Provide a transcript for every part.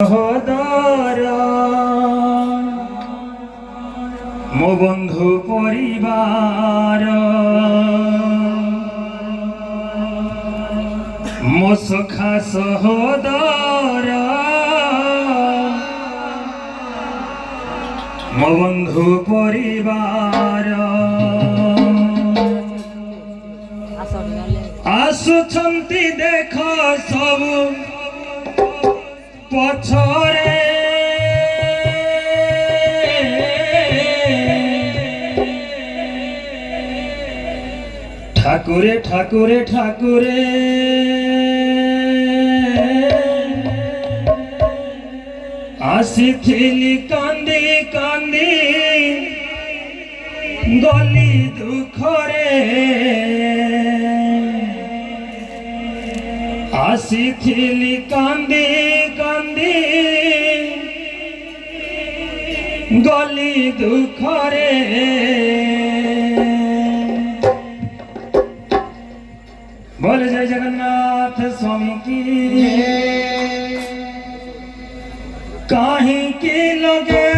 সহোদর মো বন্ধু পরিবার মো সখা সহোদর মো বন্ধু পরিবার আসুছন্তি দেখ সবু পছরে ঠাকুরে ঠাকুরে ঠাকুরে আসিথিলি কান্দি কান্দি গলি দুঃখরে আসিথিলি কান্দি কান্দি গলি দুঃখরে বলে জয় জগন্নাথ স্বামী কি কাহিকি লগে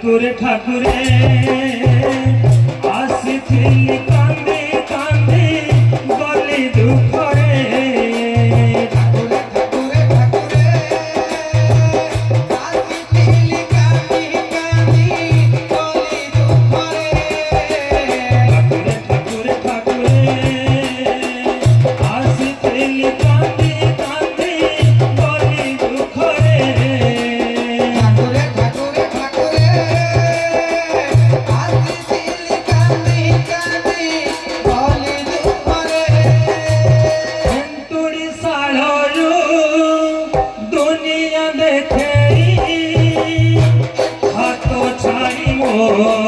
ঠাকুরে ঠাকুরে আসিথিলি কান্দি কান্দি গলি দুঃখরে ঠাকুরে ঠাকুরে ঠাকুরে আসিথিলি কান্দি কান্দি গলি দুঃখরে ঠাকুরে ঠাকুরে ঠাকুরে আসিথিলি কান্দি কান্দি গলি দুঃখরে Oh